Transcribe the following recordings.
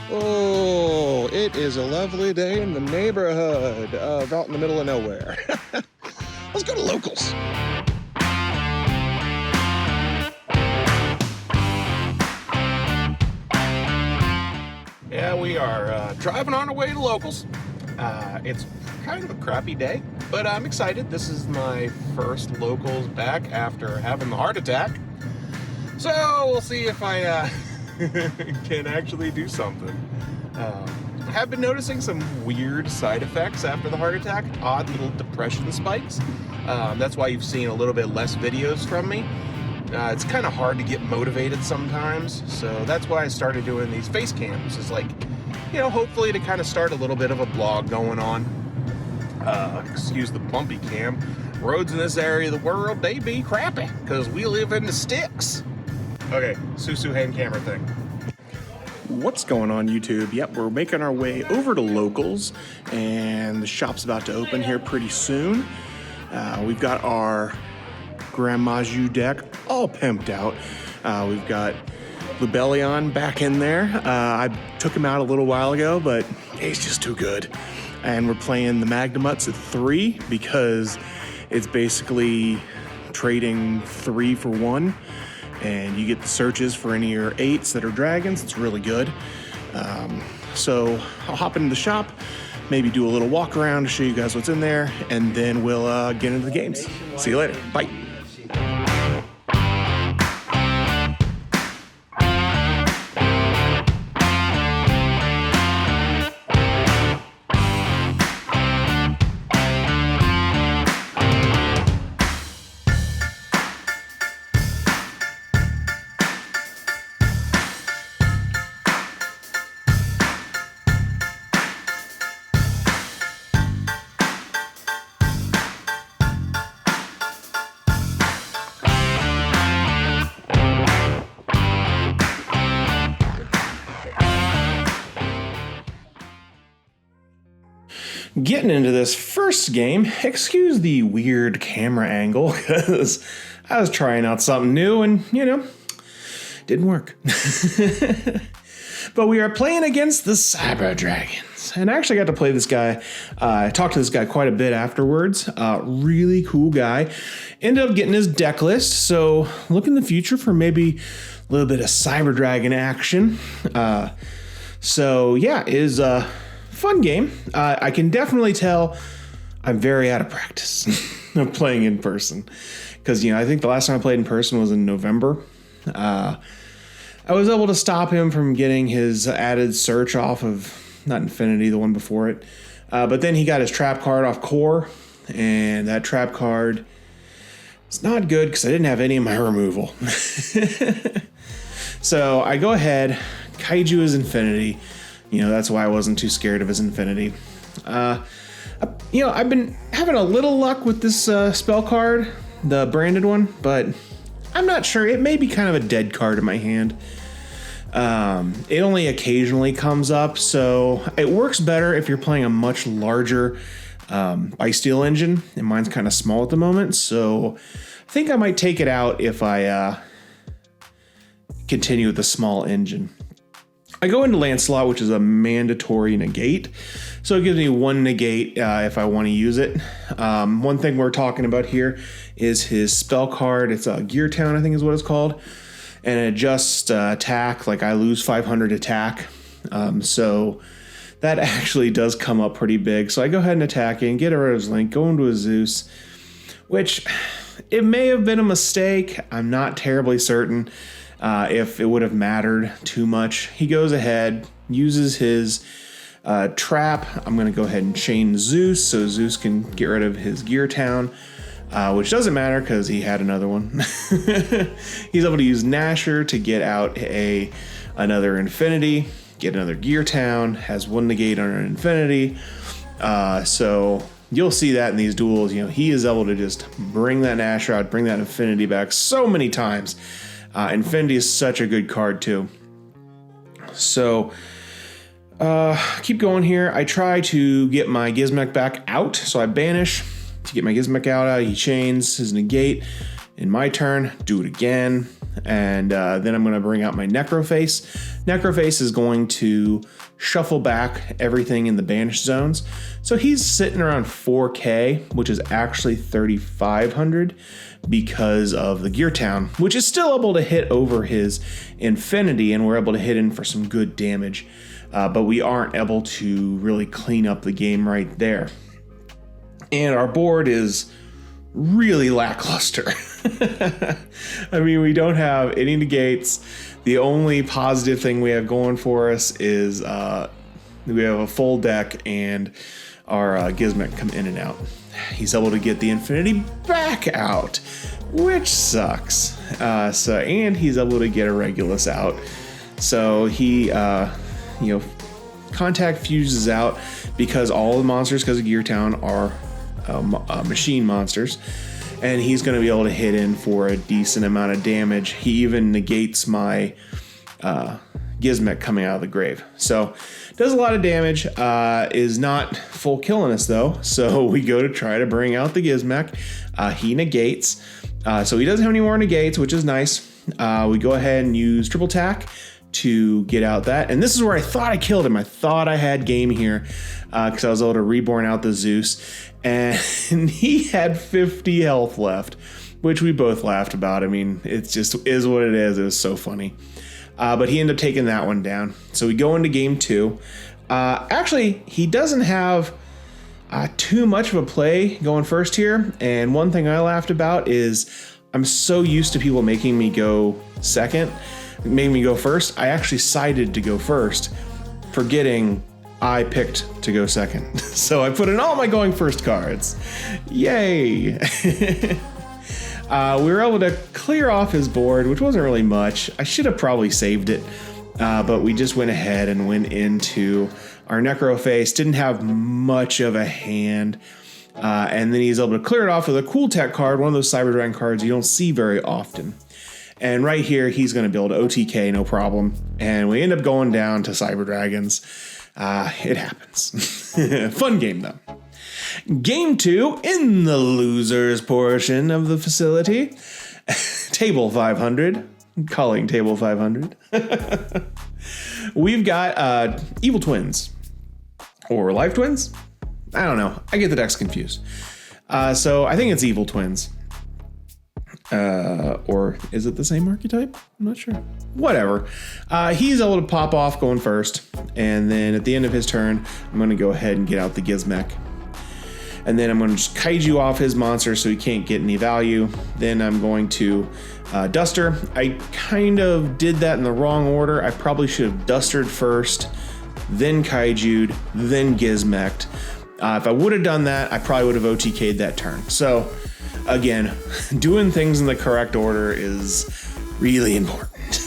Oh, it is a lovely day in the neighborhood of out in the middle of nowhere. Let's go to Locals. Yeah, we are driving on our way to Locals. It's kind of a crappy day, but I'm excited. This is my first Locals back after having the heart attack. So we'll see if I can actually do something. I have been noticing some weird side effects after the heart attack, odd little depression spikes. That's why you've seen a little bit less videos from me. It's kind of hard to get motivated sometimes, so that's why I started doing these face cams, is like, you know, hopefully to kind of start a little bit of a blog going on. Excuse the bumpy cam. Roads in this area of the world, they be crappy, because we live in the sticks. Okay, Susu hand camera thing. What's going on, YouTube? Yep, we're making our way over to Locals, and the shop's about to open here pretty soon. We've got our Grand Maju deck all pimped out. We've got Lubellion back in there. I took him out a little while ago, but he's just too good. And we're playing the Magnamuts at 3 because it's basically trading 3 for 1. And you get the searches for any of your 8s that are dragons. It's really good. So I'll hop into the shop, maybe do a little walk around to show you guys what's in there, and then we'll get into the games. See you later. Bye. Getting into this first game, excuse the weird camera angle, because I was trying out something new and, you know, didn't work. But we are playing against the Cyber Dragons. And I actually got to play this guy. I talked to this guy quite a bit afterwards. Really cool guy. Ended up getting his deck list, so look in the future for maybe a little bit of Cyber Dragon action. So yeah, is fun game. I can definitely tell I'm very out of practice of playing in person, because, you know, I think the last time I played in person was in November. I was able to stop him from getting his added search off of, not Infinity, the one before it, but then he got his trap card off Core, and that trap card is not good because I didn't have any of my removal. So I go ahead, Kaiju is Infinity. You know, that's why I wasn't too scared of his Infinity. You know, I've been having a little luck with this spell card, the branded one, but I'm not sure. It may be kind of a dead card in my hand. It only occasionally comes up, so it works better if you're playing a much larger Ice Steel engine, and mine's kind of small at the moment, so I think I might take it out if I continue with the small engine. I go into Lancelot, which is a mandatory negate, so it gives me 1 negate if I want to use it. One thing we're talking about here is his spell card. It's a Gear Town, I think is what it's called, and it adjusts attack. Like, I lose 500 attack, so that actually does come up pretty big. So I go ahead and attack it and get rid of his Link, go into a Zeus, which it may have been a mistake. I'm not terribly certain if it would have mattered too much. He goes ahead, uses his trap. I'm going to go ahead and chain Zeus so Zeus can get rid of his Gear Town, which doesn't matter because he had another one. He's able to use Nasher to get out another Infinity, get another Gear Town, has 1 negate on an Infinity. So you'll see that in these duels. You know, he is able to just bring that Nasher out, bring that Infinity back so many times. Infinity is such a good card too. So keep going here. I try to get my Gizmek back out, so I banish to get my Gizmek out. He chains his negate, in my turn, do it again. And then I'm going to bring out my Necroface. Necroface is going to shuffle back everything in the banished zones. So he's sitting around 4K, which is actually 3,500 because of the Gear Town, which is still able to hit over his Infinity, and we're able to hit in for some good damage. But we aren't able to really clean up the game right there. And our board is really lackluster. I mean, we don't have any negates. The only positive thing we have going for us is we have a full deck, and our Gizmek come in and out. He's able to get the Infinity back out, which sucks. And he's able to get a Regulus out. So he, Contact fuses out because all the monsters, because of Gear Town, are machine monsters, and he's going to be able to hit in for a decent amount of damage. He even negates my Gizmek coming out of the grave, so does a lot of damage. Is not full killing us though, so we go to try to bring out the Gizmek. He negates, so he doesn't have any more negates, which is nice. We go ahead and use triple tack to get out that, and this is where I thought I killed him. I thought I had game here because I was able to reborn out the Zeus, and he had 50 health left, which we both laughed about. I mean, it just is what it is. It was so funny. But he ended up taking that one down. So we go into game 2. Actually, he doesn't have too much of a play going first here, and one thing I laughed about is I'm so used to people making me go second, making me go first. I actually sided to go first, forgetting I picked to go second. So I put in all my going first cards. Yay! We were able to clear off his board, which wasn't really much. I should have probably saved it, but we just went ahead and went into our Necroface. Didn't have much of a hand. And then he's able to clear it off with a Cool Tech card, one of those Cyber Dragon cards you don't see very often. And right here, he's going to build OTK, no problem. And we end up going down to Cyber Dragons. It happens. Fun game, though. Game 2, in the losers portion of the facility. Table 500. I'm calling table 500. We've got Evil Twins. Or Life Twins? I don't know. I get the decks confused. So I think it's Evil Twins. Or is it the same archetype? I'm not sure. Whatever. He's able to pop off going first. And then at the end of his turn, I'm going to go ahead and get out the Gizmek. And then I'm going to just kaiju off his monster so he can't get any value. Then I'm going to Duster. I kind of did that in the wrong order. I probably should have Dustered first, then kaiju'd, then Gizmek'd. If I would have done that, I probably would have OTK'd that turn. So again, doing things in the correct order is really important.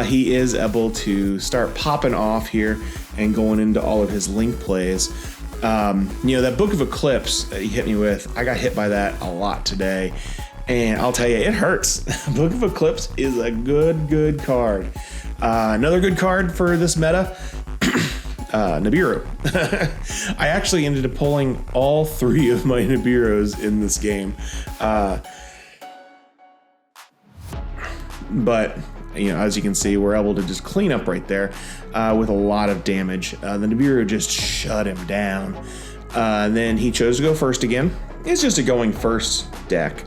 He is able to start popping off here and going into all of his link plays. That Book of Eclipse that he hit me with, I got hit by that a lot today. And I'll tell you, it hurts. Book of Eclipse is a good card. Another good card for this meta, Nibiru. I actually ended up pulling all 3 of my Nibirus in this game. But as you can see, we're able to just clean up right there with a lot of damage. The Nibiru just shut him down. Then he chose to go first again. It's just a going first deck.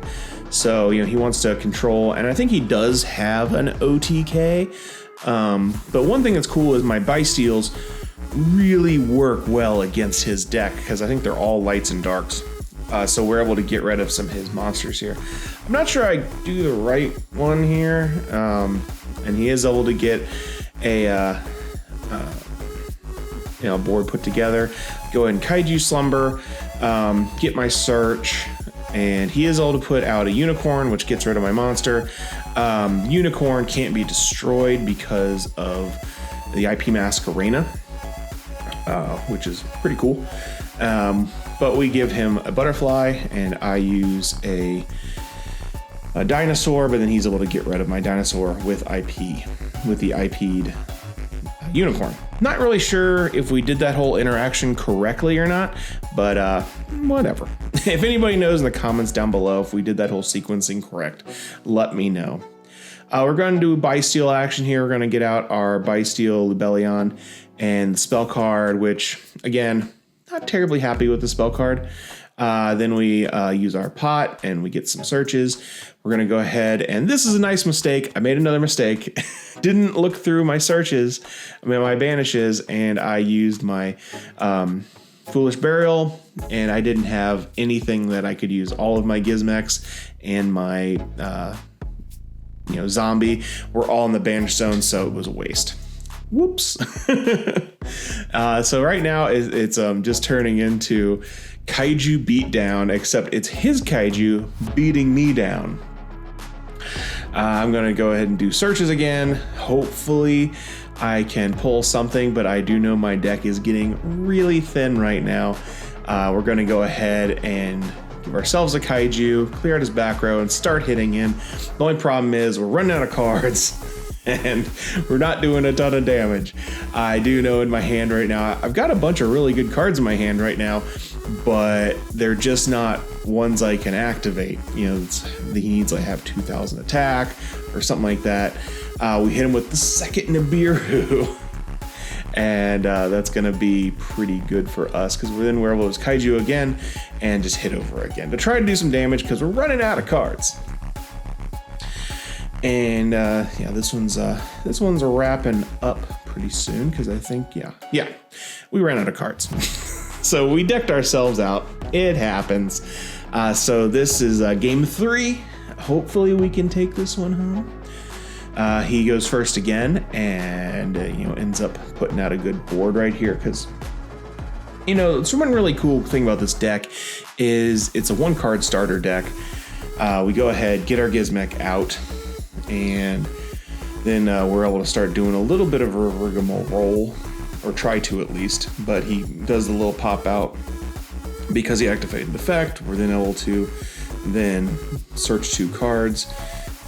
So, he wants to control, and I think he does have an OTK. But one thing that's cool is my Bysteals really work well against his deck because I think they're all lights and darks. So we're able to get rid of some of his monsters here. I'm not sure I do the right one here. And he is able to get a board put together. Go ahead and Kaiju Slumber, get my search, and he is able to put out a Unicorn, which gets rid of my monster. Unicorn can't be destroyed because of the IP Mask Arena, which is pretty cool. But we give him a Butterfly, and I use a Dinosaur, but then he's able to get rid of my Dinosaur with the IP'd Unicorn. Not really sure if we did that whole interaction correctly or not, but whatever. if anybody knows in the comments down below if we did that whole sequencing correct, let me know. We're going to do Bysteel action here. We're going to get out our Bysteel Lubellion and the spell card, which, again, not terribly happy with the spell card. Then we use our pot and we get some searches. We're going to go ahead, and this is a nice mistake. I made another mistake. Didn't look through my searches, my banishes, and I used my Foolish Burial, and I didn't have anything that I could use. All of my Gizmex and my zombie were all in the banish zone, so it was a waste. Whoops. So right now it's just turning into Kaiju Beatdown, except it's his Kaiju beating me down. I'm going to go ahead and do searches again. Hopefully I can pull something, but I do know my deck is getting really thin right now. We're going to go ahead and give ourselves a Kaiju, clear out his back row, and start hitting him. The only problem is we're running out of cards, and we're not doing a ton of damage. I do know in my hand right now, I've got a bunch of really good cards in my hand right now, but they're just not ones I can activate. He needs like have 2,000 attack or something like that. We hit him with the second Nibiru. And that's going to be pretty good for us because then we're able to Kaiju again and just hit over again to try to do some damage because we're running out of cards. And this one's wrapping up pretty soon because I think we ran out of cards. So we decked ourselves out. It happens. So this is game 3. Hopefully we can take this one home. He goes first again and ends up putting out a good board right here because it's one really cool thing about this deck is it's a 1-card starter deck. We go ahead, get our Gizmek out, and then we're able to start doing a little bit of a rigmarole, or try to at least, but he does the little pop out because he activated the effect. We're then able to then search 2 cards,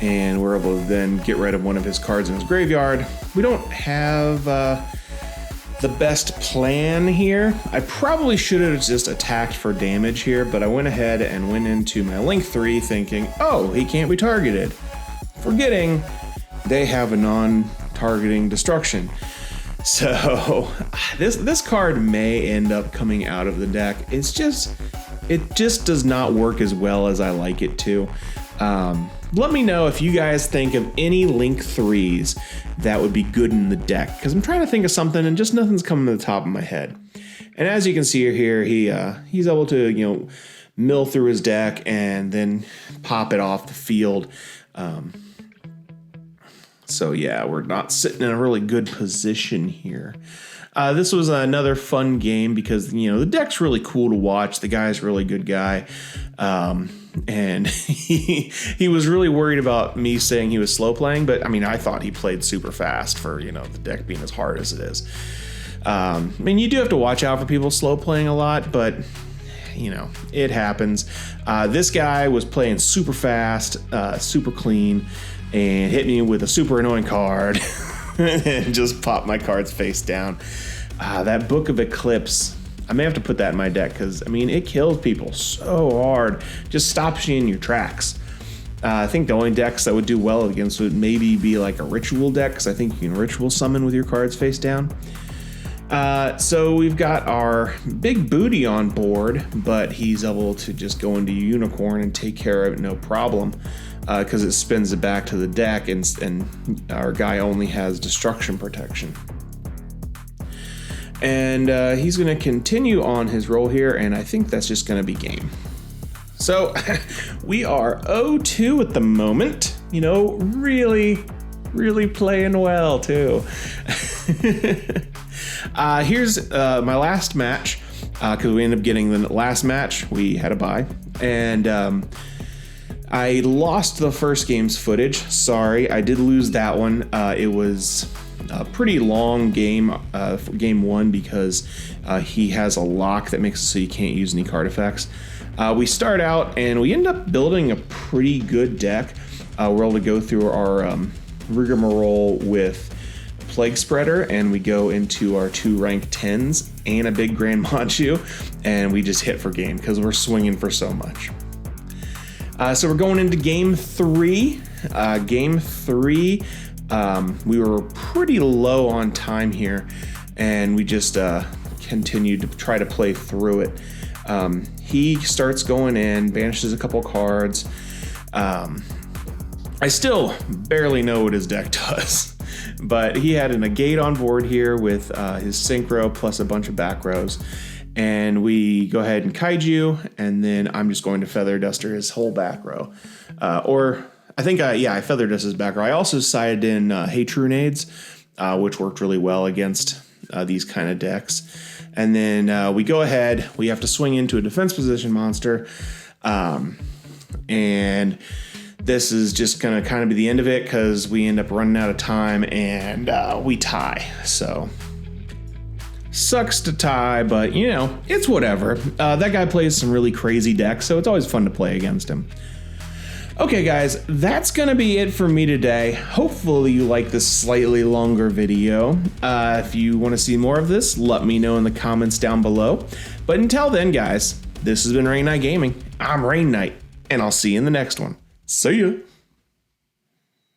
and we're able to then get rid of one of his cards in his graveyard. We don't have the best plan here. I probably should have just attacked for damage here, but I went ahead and went into my Link 3 thinking, oh, he can't be targeted. Forgetting they have a non-targeting destruction. So this card may end up coming out of the deck. It just does not work as well as I like it to. Let me know if you guys think of any Link 3s that would be good in the deck, because I'm trying to think of something and just nothing's coming to the top of my head. And as you can see here, he's able to mill through his deck and then pop it off the field. So yeah, we're not sitting in a really good position here. This was another fun game because the deck's really cool to watch. The guy's a really good guy. And he was really worried about me saying he was slow playing, but I thought he played super fast for the deck being as hard as it is. You do have to watch out for people slow playing a lot, but it happens. This guy was playing super fast, super clean, and hit me with a super annoying card and just popped my cards face down. That Book of Eclipse, I may have to put that in my deck because, it kills people so hard. Just stops you in your tracks. I think the only decks that would do well against would maybe be like a ritual deck, because I think you can ritual summon with your cards face down. So we've got our big booty on board, but he's able to just go into Unicorn and take care of it no problem, because it spins it back to the deck, and our guy only has destruction protection. And he's going to continue on his roll here, and I think that's just going to be game. So we are 0-2 at the moment. Really, really playing well too. Here's my last match, because we ended up getting the last match. We had a bye, and I lost the first game's footage. Sorry, I did lose that one. It was a pretty long game for game 1 because he has a lock that makes it so you can't use any card effects. We start out and we end up building a pretty good deck. We're able to go through our rigmarole with Plague Spreader, and we go into our 2 rank 10s and a big Grand Manchu, and we just hit for game because we're swinging for so much. So we're going into game 3. Game 3, we were pretty low on time here, and we just continued to try to play through it. He starts going in, banishes a couple cards. I still barely know what his deck does, but he had a negate on board here with his synchro plus a bunch of back rows. And we go ahead and kaiju, and then I'm just going to feather duster his whole back row. Or I think, I feather dust his back row. I also sided in Hey Trunades, which worked really well against these kind of decks. And then we go ahead, we have to swing into a defense position monster. And this is just going to kind of be the end of it because we end up running out of time and we tie. So sucks to tie, but you know, it's whatever. That guy plays some really crazy decks, so it's always fun to play against him. Okay guys, that's gonna be it for me today. Hopefully you like this slightly longer video. If you want to see more of this, let me know in the comments down below. But until then guys, this has been Rainnite Gaming. I'm Rainnite, and I'll see you in the next one. See ya!